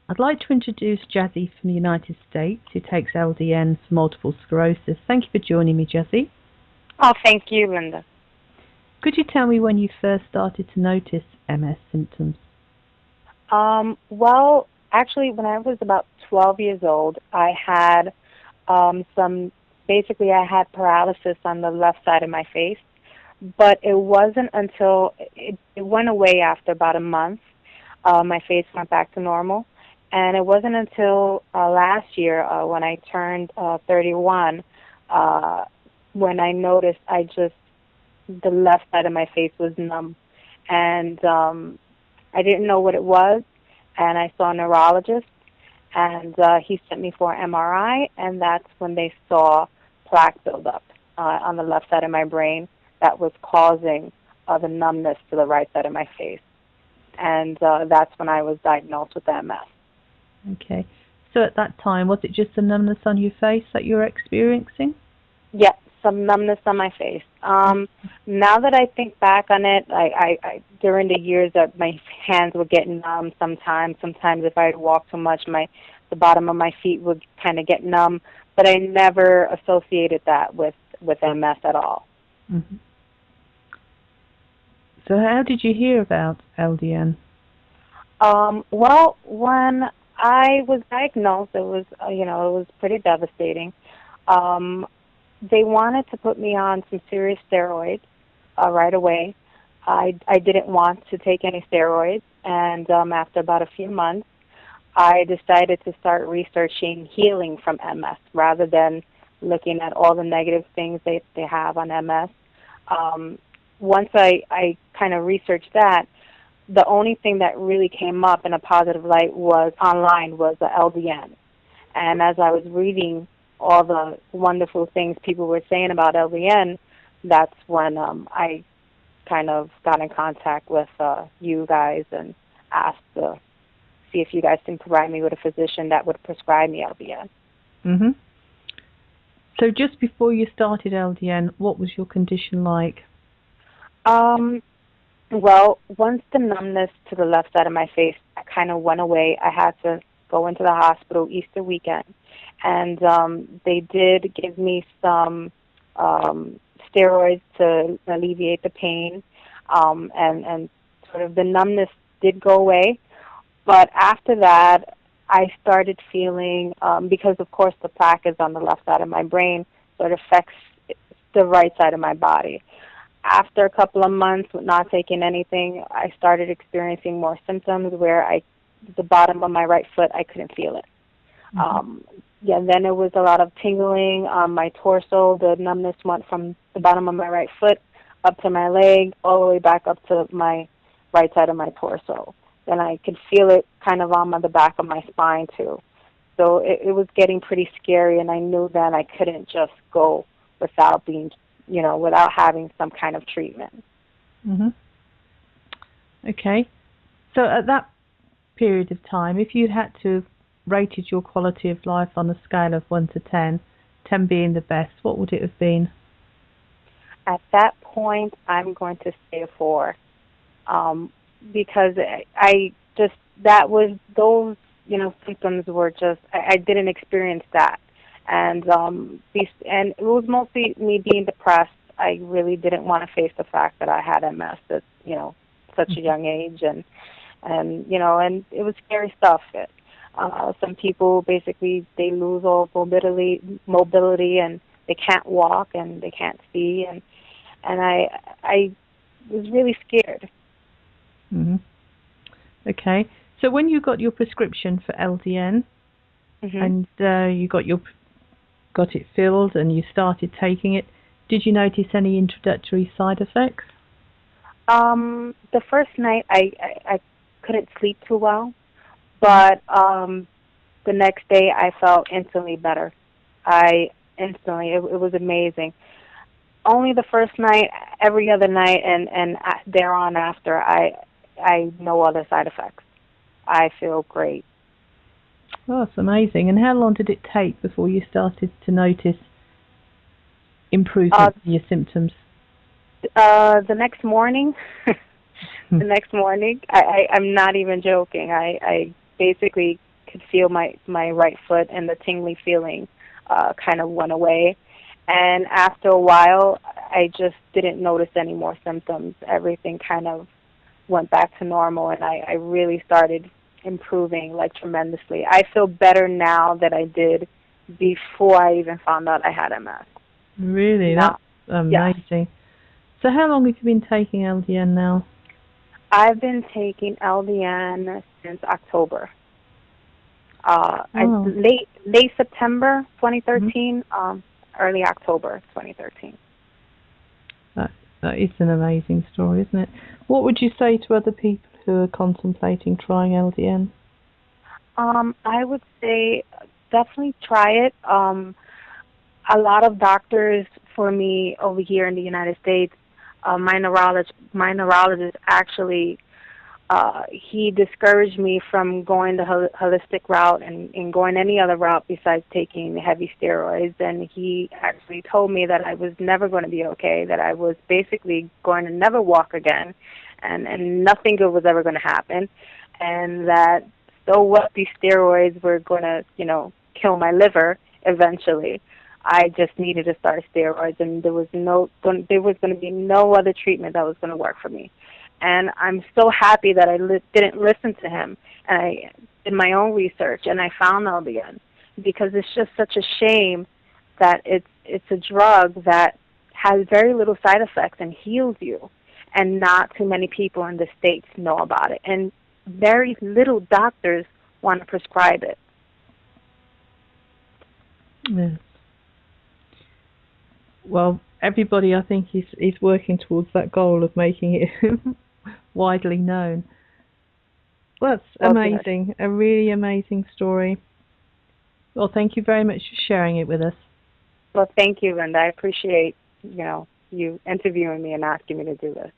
I'd like to introduce Jazzy from the United States, who takes LDN for multiple sclerosis. Thank you for joining me, Jazzy. Oh, thank you, Linda. Could you tell me when you first started to notice MS symptoms? Well, actually, when I was about 12 years old, I had basically I had paralysis on the left side of my face, but it wasn't until it went away after about a month. My face went back to normal, and it wasn't until last year when I turned 31 when I noticed the left side of my face was numb, and I didn't know what it was, and I saw a neurologist, and he sent me for an MRI, and that's when they saw plaque buildup on the left side of my brain that was causing the numbness to the right side of my face, and that's when I was diagnosed with MS. Okay. So at that time, was it just the numbness on your face that you were experiencing? Yeah, some numbness on my face. Now that I think back on it, I during the years that my hands would get numb sometimes if I would walk too much, the bottom of my feet would kind of get numb, but I never associated that with MS at all. Mm-hmm. So how did you hear about LDN? Well, when I was diagnosed, it was it was pretty devastating. They wanted to put me on some serious steroids right away. I didn't want to take any steroids, and after about a few months, I decided to start researching healing from MS rather than looking at all the negative things they have on MS. Once I kind of researched that, the only thing that really came up in a positive light was online was the LDN. And as I was reading all the wonderful things people were saying about LDN, that's when I kind of got in contact with you guys and asked to see if you guys can provide me with a physician that would prescribe me LDN. Mm-hmm. So just before you started LDN, what was your condition like? Well, once the numbness to the left side of my face kind of went away, I had to go into the hospital Easter weekend. And they did give me some steroids to alleviate the pain, and sort of the numbness did go away. But after that, I started feeling, because of course the plaque is on the left side of my brain, so it affects the right side of my body. After a couple of months with not taking anything, I started experiencing more symptoms where the bottom of my right foot, I couldn't feel it. Mm-hmm. Then it was a lot of tingling on my torso. The numbness went from the bottom of my right foot up to my leg, all the way back up to my right side of my torso. Then I could feel it kind of on the back of my spine too. So it was getting pretty scary, and I knew then I couldn't just go without without having some kind of treatment. Mm-hmm. Okay. So at that period of time, if you had to have rated your quality of life on a scale of 1 to 10, 10 being the best, what would it have been? At that point, I'm going to say a 4, because those symptoms were just, I didn't experience that. And it was mostly me being depressed. I really didn't want to face the fact that I had MS at such a young age, and it was scary stuff. Some people basically they lose all mobility, and they can't walk and they can't see, and I was really scared. Mm-hmm. Okay. So when you got your prescription for LDN, Mm-hmm. and you got it filled and you started taking it, did you notice any introductory side effects? The first night I couldn't sleep too well, but the next day I felt instantly better. It was amazing. Only the first night, every other night, and thereon after, I no other side effects. I feel great. Oh, that's amazing. And how long did it take before you started to notice improvement in your symptoms? The next morning, I'm not even joking. I basically could feel my right foot, and the tingly feeling kind of went away. And after a while, I just didn't notice any more symptoms. Everything kind of went back to normal, and I really started improving, like, tremendously. I feel better now than I did before I even found out I had MS. Really? Now, That's yes. amazing. So how long have you been taking LDN now? I've been taking LDN since October. Oh. Late September 2013, early October 2013. That is an amazing story, isn't it? What would you say to other people who are contemplating trying LDN? I would say definitely try it. A lot of doctors for me over here in the United States, my neurologist actually, he discouraged me from going the holistic route and going any other route besides taking heavy steroids. And he actually told me that I was never going to be okay, that I was basically going to never walk again, and nothing good was ever going to happen, and that so what, these steroids were going to, kill my liver eventually. I just needed to start steroids, and there was going to be no other treatment that was going to work for me. And I'm so happy that I didn't listen to him, and I did my own research, and I found LDN, because it's just such a shame that it's a drug that has very little side effects and heals you, and not too many people in the States know about it, and very little doctors want to prescribe it. Yes. Well, everybody, I think, is working towards that goal of making it widely known. Well, that's amazing. A really amazing story. Well, thank you very much for sharing it with us. Well, thank you, Linda. I appreciate, you interviewing me and asking me to do this.